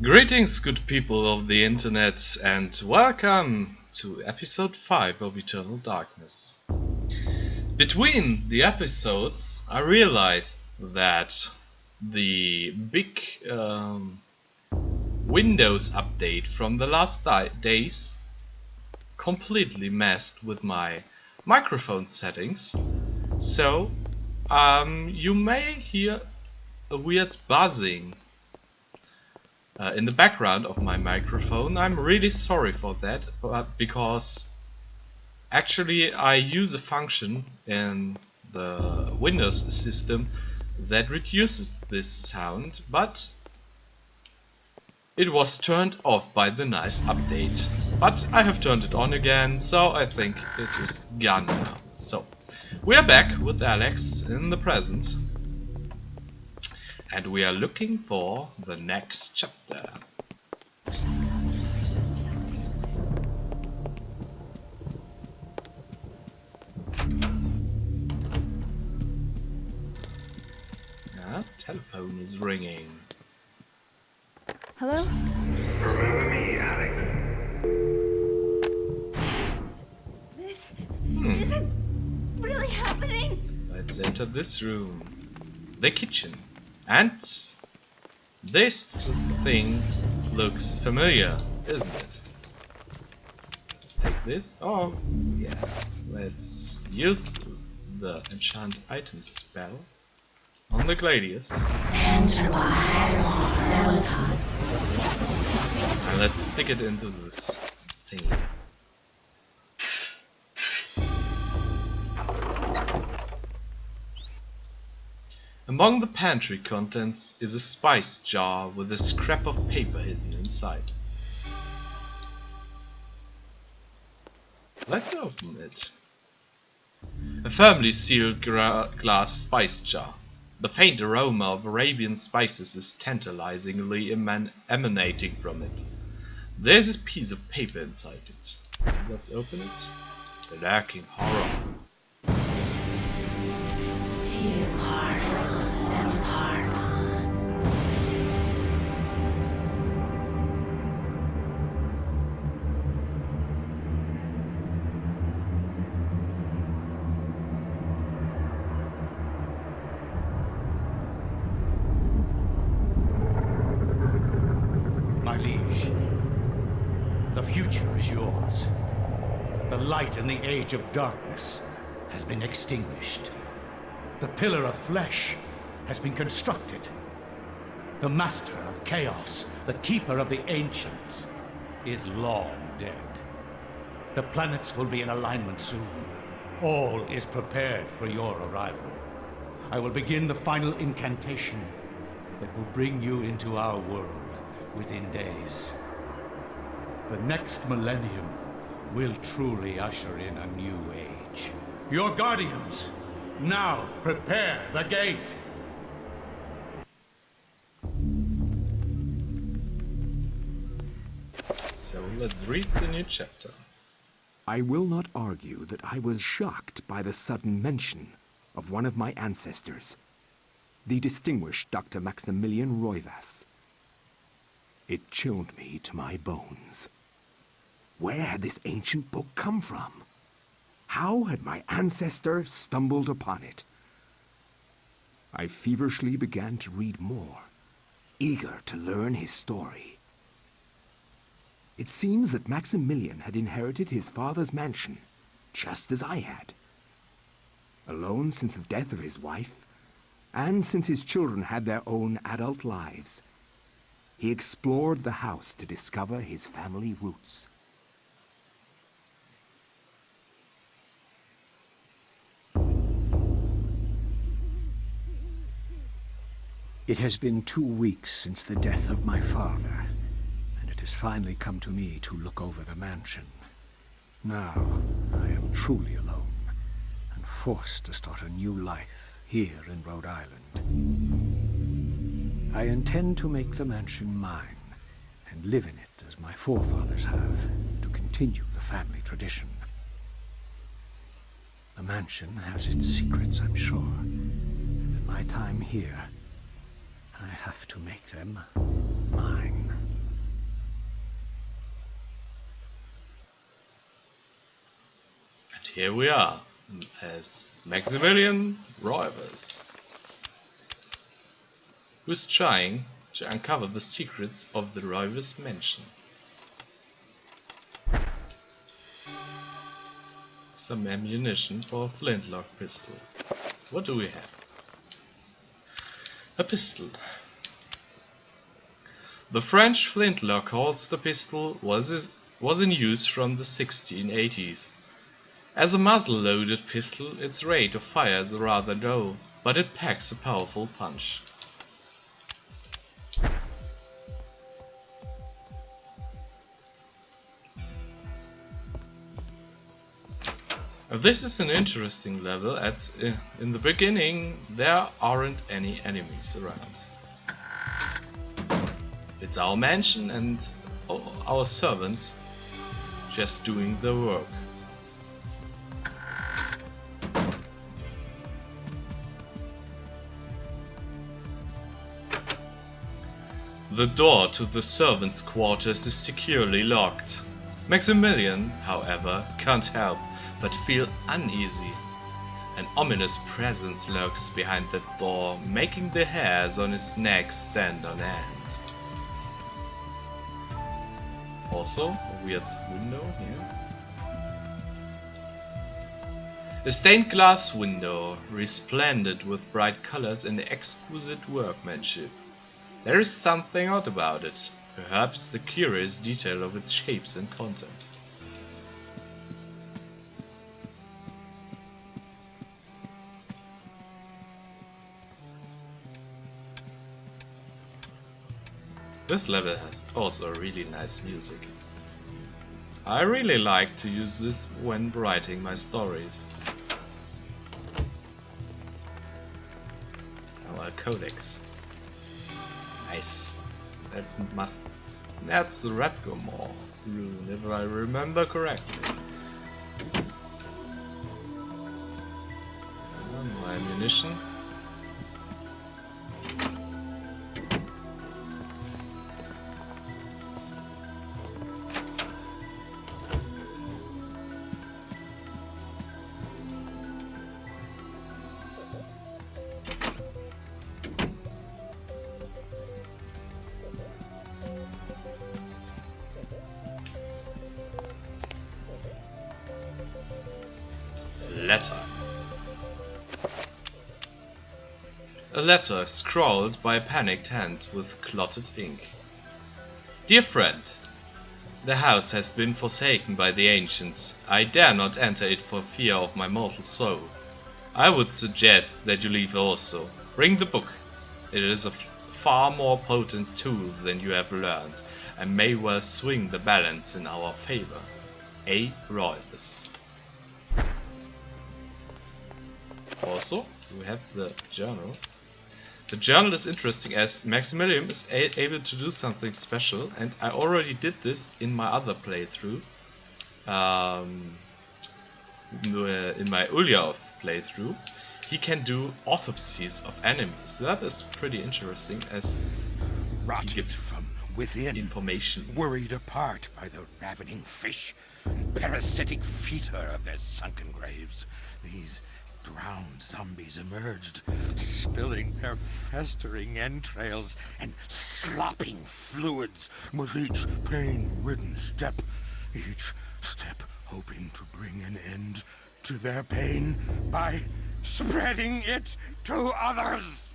Greetings, good people of the internet, and welcome to episode 5 of Eternal Darkness. Between the episodes, I realized that the big Windows update from the last days completely messed with my microphone settings, so you may hear a weird buzzing in the background of my microphone. I'm really sorry for that, because actually I use a function in the Windows system that reduces this sound, but it was turned off by the nice update. But I have turned it on again, so I think it is gone now. So we are back with Alex in the present. And we are looking for the next chapter. Yeah, telephone is ringing. Hello? Remember me, Alex? This isn't really happening. Let's enter this room. The kitchen. And this thing looks familiar, isn't it? Let's take this. Oh, yeah. Let's use the enchant item spell on the Gladius. Enter by Xel'lotath. And let's stick it into this thing. Among the pantry contents is a spice jar with a scrap of paper hidden inside. Let's open it. A firmly sealed glass spice jar. The faint aroma of Arabian spices is tantalizingly emanating from it. There's a piece of paper inside it. Let's open it. The lurking horror. My liege, the future is yours. The light in the age of darkness has been extinguished. The pillar of flesh has been constructed. The master of chaos, the keeper of the ancients, is long dead. The planets will be in alignment soon. All is prepared for your arrival. I will begin the final incantation that will bring you into our world within days. The next millennium will truly usher in a new age. Your guardians, now prepare the gate! So let's read the new chapter. I will not argue that I was shocked by the sudden mention of one of my ancestors, the distinguished Dr. Maximilian Roivas. It chilled me to my bones. Where had this ancient book come from? How had my ancestor stumbled upon it? I feverishly began to read more, eager to learn his story. It seems that Maximilian had inherited his father's mansion, just as I had. Alone since the death of his wife, and since his children had their own adult lives, he explored the house to discover his family roots. It has been 2 weeks since the death of my father, and it has finally come to me to look over the mansion. Now, I am truly alone, and forced to start a new life here in Rhode Island. I intend to make the mansion mine, and live in it as my forefathers have, to continue the family tradition. The mansion has its secrets, I'm sure, and in my time here, I have to make them mine. here we are, as Maximilian Roivers, who's trying to uncover the secrets of the Roivers mansion. Some ammunition for a flintlock pistol. What do we have? A pistol. The French flintlock holster pistol was in use from the 1680s. As a muzzle-loaded pistol, its rate of fire is rather low, but it packs a powerful punch. This is an interesting level. In the beginning there aren't any enemies around. It's our mansion and our servants just doing the work. The door to the servants' quarters is securely locked. Maximilian, however, can't help but feel uneasy. An ominous presence lurks behind that door, making the hairs on his neck stand on end. Also, a weird window here. A stained glass window, resplendent with bright colors and exquisite workmanship. There is something odd about it, perhaps the curious detail of its shapes and content. This level has also really nice music. I really like to use this when writing my stories. Our codex. Nice. That's the Redgomore rune, if I remember correctly. My ammunition. Letter. A letter scrawled by a panicked hand with clotted ink. Dear friend, the house has been forsaken by the ancients. I dare not enter it for fear of my mortal soul. I would suggest that you leave also. Bring the book. It is a far more potent tool than you have learned, and may well swing the balance in our favor. A. Roivers. Also, we have the journal. The journal is interesting as Maximilian is able to do something special, and I already did this in my other playthrough. In my Xel'lotath playthrough, he can do autopsies of enemies. That is pretty interesting as he gives from within, information. worried apart by the ravening fish and parasitic fetor of their sunken graves. These drowned zombies emerged, spilling their festering entrails and slopping fluids with each pain-ridden step, each step hoping to bring an end to their pain by spreading it to others.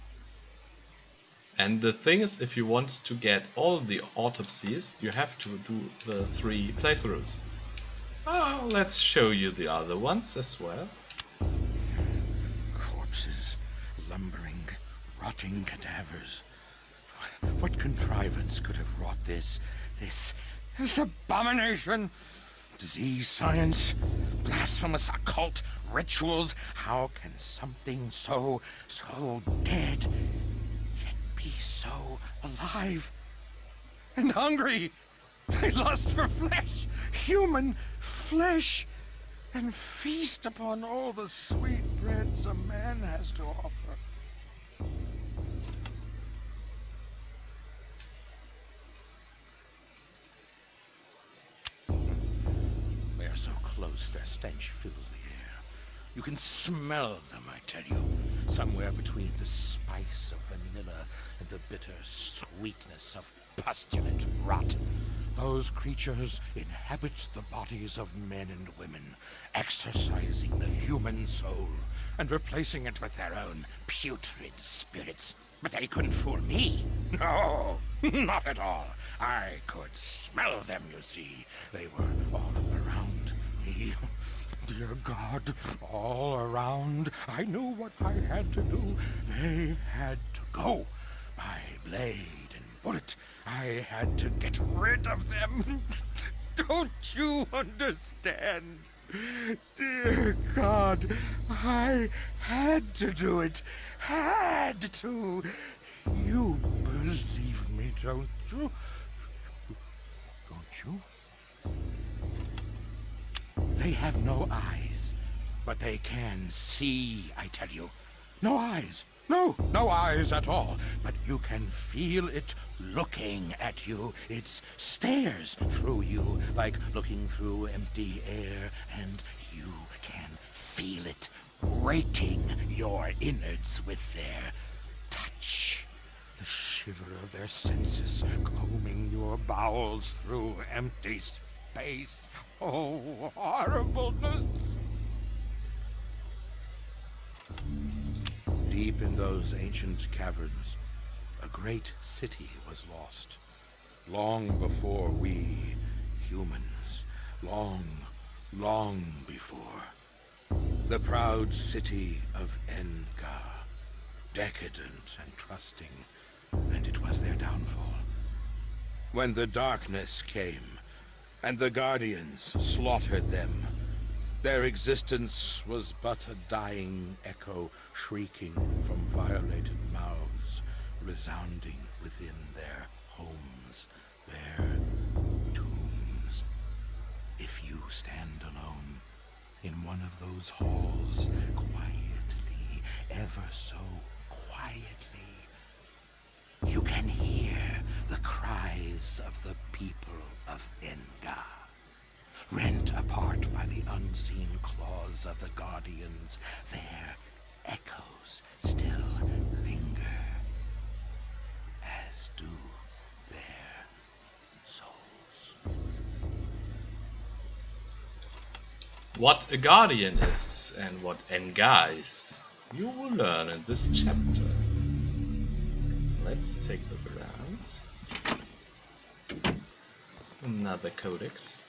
And the thing is, if you want to get all the autopsies, you have to do the 3 playthroughs. Oh, let's show you the other ones as well. Corpses, lumbering, rotting cadavers. What contrivance could have wrought this abomination? Disease science, blasphemous occult rituals. How can something so dead yet be so alive and hungry? They lust for flesh, human flesh, and feast upon all the sweet breads a man has to offer. They are so close their stench fills the You can smell them, I tell you. Somewhere between the spice of vanilla and the bitter sweetness of pustulant rot. Those creatures inhabit the bodies of men and women, exercising the human soul and replacing it with their own putrid spirits. But they couldn't fool me. No, not at all. I could smell them, you see. They were all around me. Dear God, all around. I knew what I had to do. They had to go. By blade and bullet, I had to get rid of them. Don't you understand? Dear God, I had to do it. Had to. You believe me, don't you? Don't you? They have no eyes, but they can see, I tell you. No eyes. No eyes at all. But you can feel it looking at you. It stares through you like looking through empty air, and you can feel it raking your innards with their touch. The shiver of their senses combing your bowels through empty space. Oh, horribleness! Deep in those ancient caverns, a great city was lost. Long before we humans. Long before. The proud city of Engar. Decadent and trusting, and it was their downfall. When the darkness came, and the Guardians slaughtered them, their existence was but a dying echo shrieking from violated mouths, resounding within their homes, their tombs. If you stand alone in one of those halls, quietly, ever so quietly, you can hear the cries of the people of Engar. Rent apart by the unseen claws of the Guardians, their echoes still linger, as do their souls. What a Guardian is and what Engar is, you will learn in this chapter. Let's take a look around. Another codex.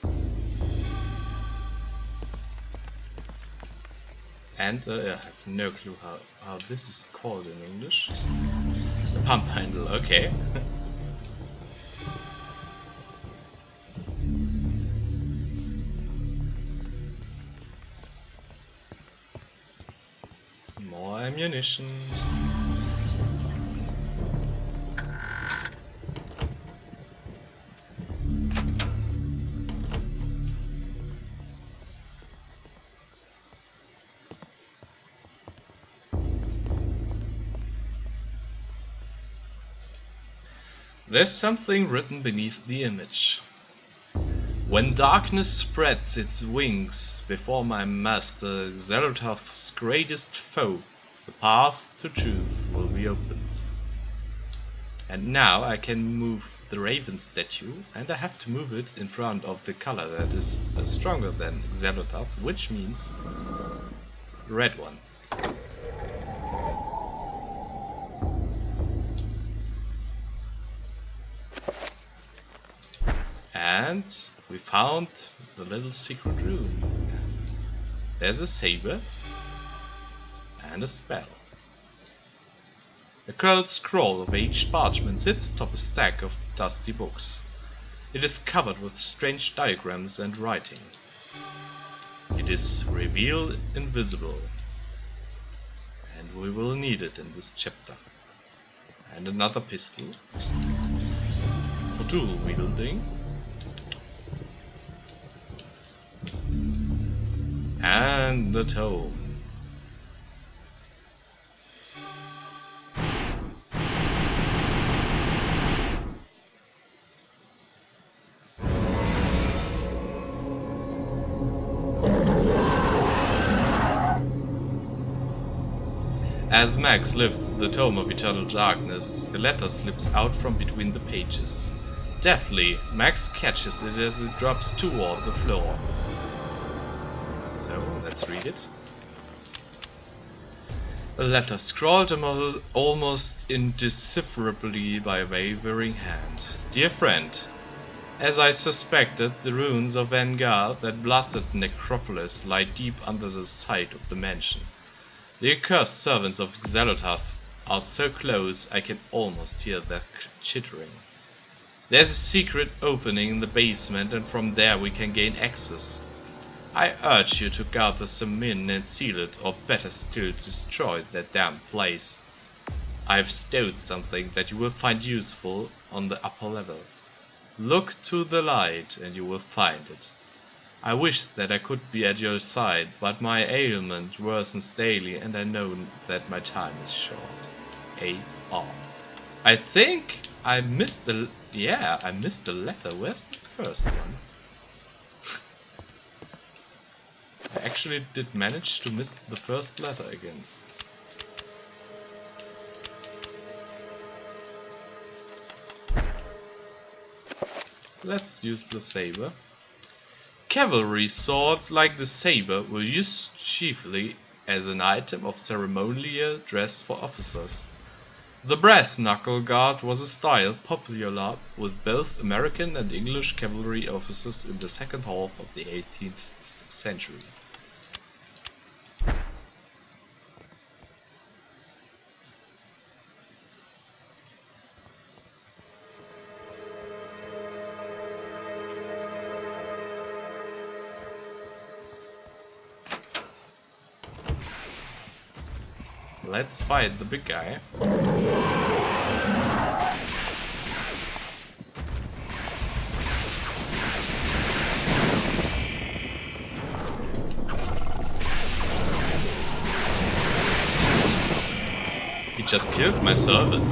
And I have no clue how this is called in English. Pump handle, okay. More ammunition. There's something written beneath the image. When darkness spreads its wings before my master Xel'lotath's greatest foe, the path to truth will be opened. And now I can move the raven statue, and I have to move it in front of the color that is stronger than Xel'lotath, which means the red one. And we found the little secret room. There's a saber and a spell. A curled scroll of aged parchment sits atop a stack of dusty books. It is covered with strange diagrams and writing. It is revealed invisible, and we will need it in this chapter. And another pistol for dual wielding. And the tome. As Max lifts the Tome of Eternal Darkness, a letter slips out from between the pages. Deftly, Max catches it as it drops toward the floor. So, let's read it. A letter scrawled almost indecipherably by a wavering hand. Dear friend, as I suspected, the ruins of Vanguard, that blasted necropolis, lie deep under the site of the mansion. The accursed servants of Xel'lotath are so close I can almost hear their chittering. There's a secret opening in the basement, and from there we can gain access. I urge you to gather some men and seal it, or better still, destroy that damned place. I've stowed something that you will find useful on the upper level. Look to the light and you will find it. I wish that I could be at your side, but my ailment worsens daily and I know that my time is short. A.R. I think I missed the... yeah, I missed the letter. Where's the first one? I actually did manage to miss the first letter again. Let's use the saber. Cavalry swords like the saber were used chiefly as an item of ceremonial dress for officers. The brass knuckle guard was a style popular with both American and English cavalry officers in the second half of the 18th century. Let's fight the big guy. He just killed my servant.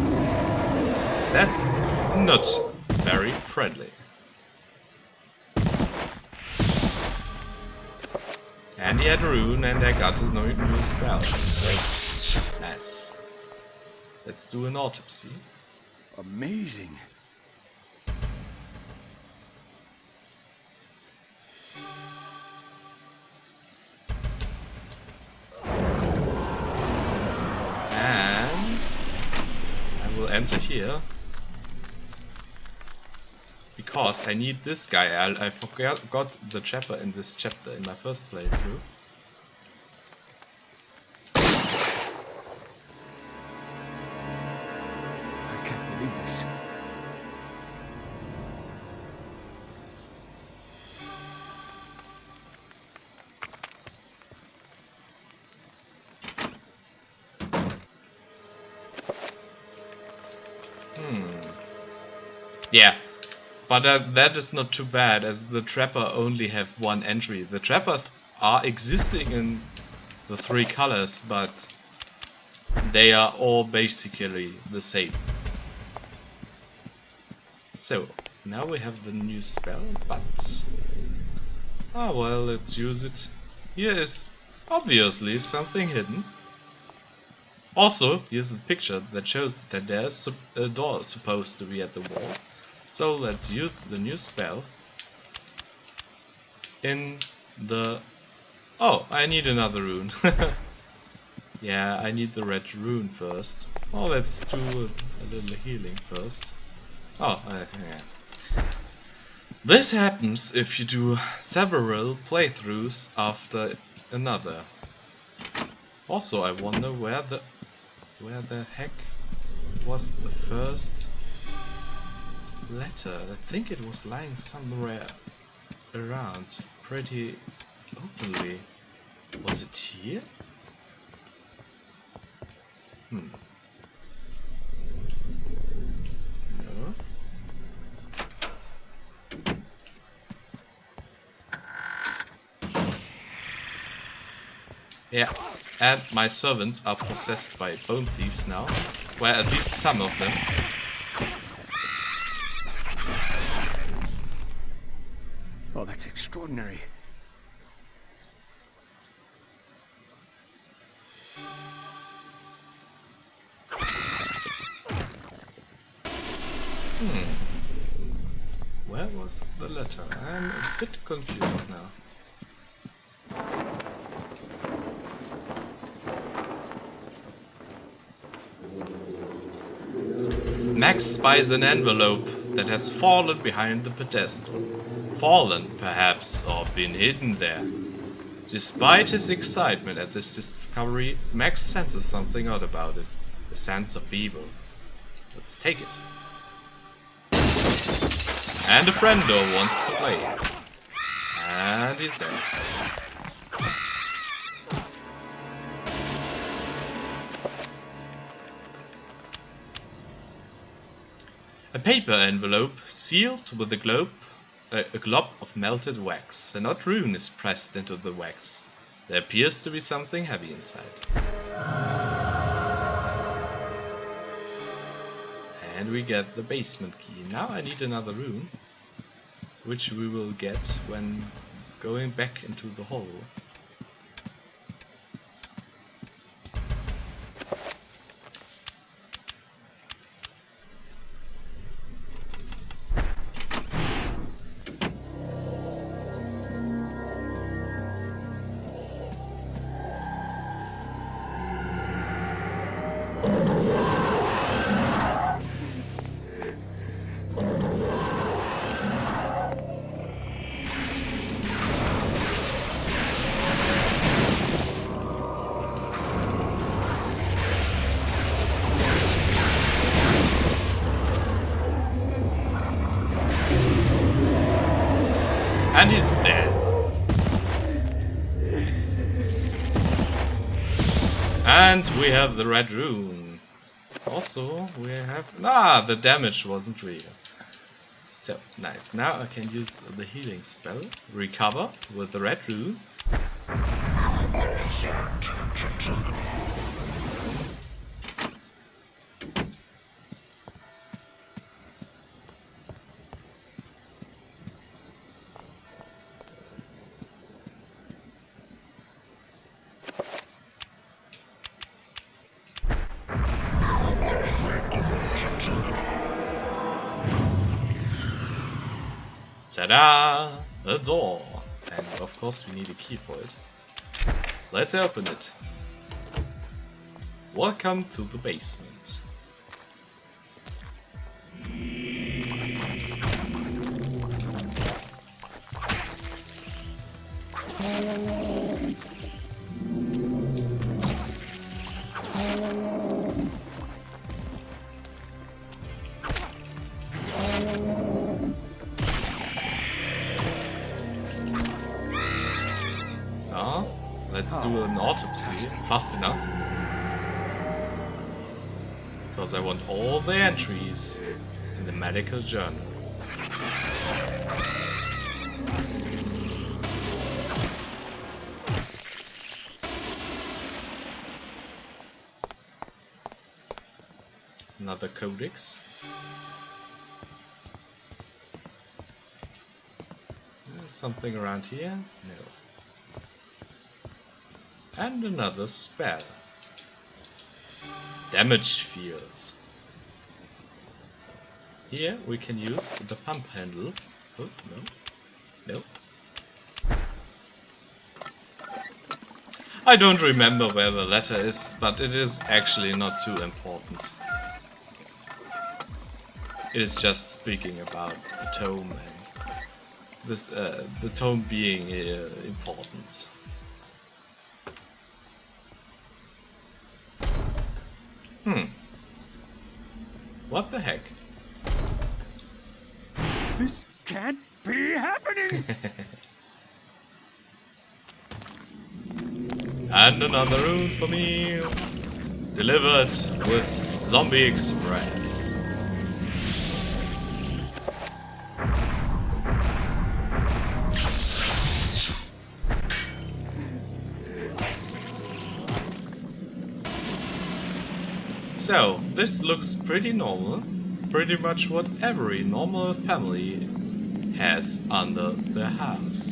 That's not very friendly. And he had rune and I got his new spell. Nice. Let's do an autopsy. Amazing. And I will enter here because I need this guy. I forgot the chapter in this chapter in my first playthrough. Yeah, but that is not too bad, as the trapper only have one entry. The trappers are existing in the three colors, but they are all basically the same. So, now we have the new spell, but... ah well, let's use it. Here is obviously something hidden. Also, here's a picture that shows that there's a door supposed to be at the wall. So let's use the new spell in the... oh, I need another rune. Yeah, I need the red rune first. Oh, let's do a little healing first. Oh, yeah. This happens if you do several playthroughs after another. Also, I wonder where the heck was the first letter. I think it was lying somewhere around pretty openly. Was it here? No. Yeah, and my servants are possessed by bone thieves now. Well, at least some of them. Oh, that's extraordinary. was the letter? I'm a bit confused now. Max spies an envelope that has fallen behind the pedestal. Fallen, perhaps, or been hidden there. Despite his excitement at this discovery, Max senses something odd about it. A sense of evil. Let's take it. And a friendo wants to play. And he's dead. A paper envelope sealed with a glob of melted wax. An odd rune is pressed into the wax. There appears to be something heavy inside. And we get the basement key. Now I need another rune, which we will get when going back into the hole. And he's dead. Nice. And we have the red rune. Also, we have... Ah, the damage wasn't real. So, nice. Now I can use the healing spell. Recover with the red rune. Ta-da! A door! And of course we need a key for it. Let's open it. Welcome to the basement. Let's do an autopsy fast enough. Because I want all the entries in the medical journal. Another codex. Something around here? No. And another spell. Damage fields. Here we can use the pump handle. Oh, no. No. I don't remember where the letter is, but it is actually not too important. It is just speaking about the tome and this, the tome being important. What the heck? This can't be happening! And another rune for me. Delivered with Zombie Express. So, this looks pretty normal, pretty much what every normal family has under their house.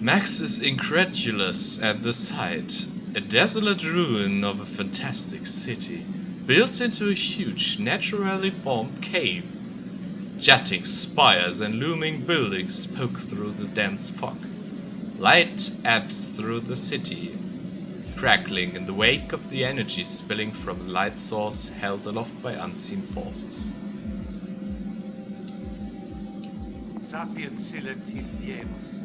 Max is incredulous at the sight, a desolate ruin of a fantastic city, built into a huge, naturally formed cave. Jutting spires and looming buildings poke through the dense fog. Light ebbs through the city, crackling in the wake of the energy spilling from a light source held aloft by unseen forces. Sapiens silet his diemus.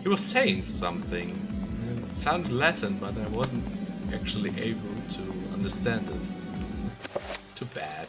He was saying something. It sounded Latin, but I wasn't actually able to understand it. Too bad.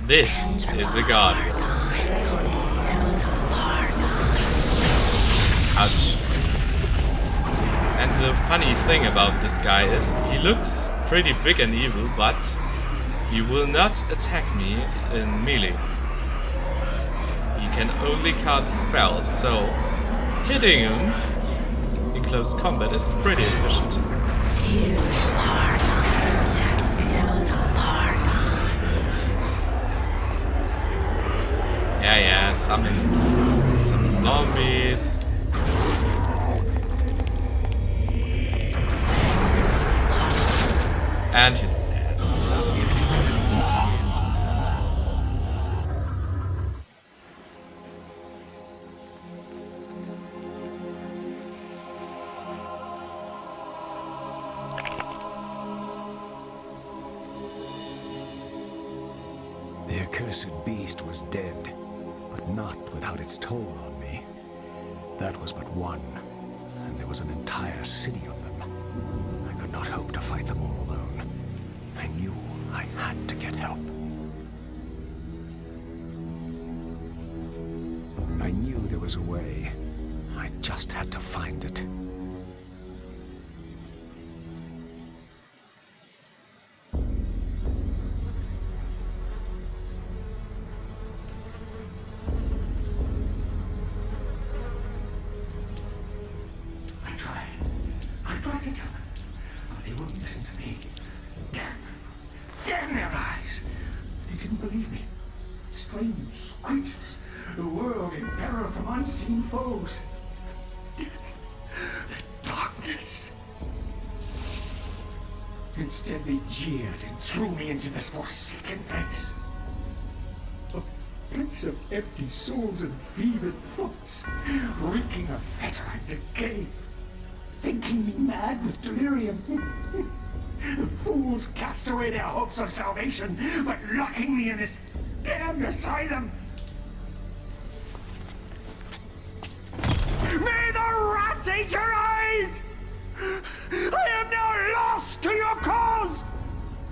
This is a guardian. Ouch. And the funny thing about this guy is, he looks pretty big and evil, but he will not attack me in melee. He can only cast spells, so hitting him in close combat is pretty efficient. Yeah, summon some zombies. And he's dead. The accursed beast was dead, but not without its toll on me. That was but one, and there was an entire city of them. I could not hope to fight them all alone. I knew I had to get help. I knew there was a way. I just had to find it. I tried to tell them, but they wouldn't listen to me. Damn their eyes! They didn't believe me. Strange creatures, the world in peril from unseen foes. The darkness. Instead, they jeered and threw me into this forsaken place. A place of empty souls and fevered thoughts, reeking of fetor and decay. Thinking me mad with delirium. The fools cast away their hopes of salvation, but locking me in this damned asylum. May the rats eat your eyes! I am now lost to your cause!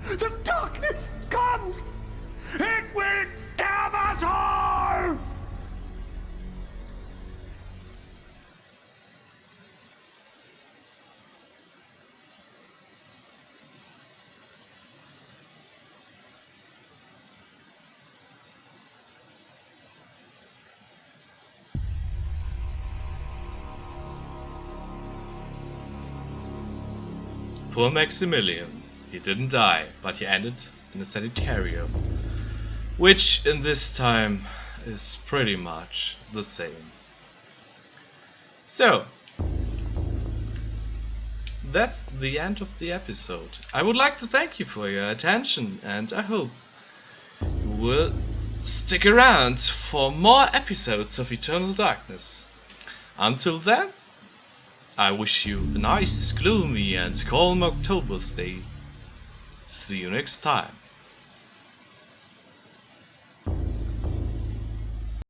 The darkness comes! It will damn us all! Poor Maximilian. He didn't die, but he ended in a sanitarium. Which in this time is pretty much the same. So, that's the end of the episode. I would like to thank you for your attention, and I hope you will stick around for more episodes of Eternal Darkness. Until then, I wish you a nice, gloomy and calm October's Day. See you next time.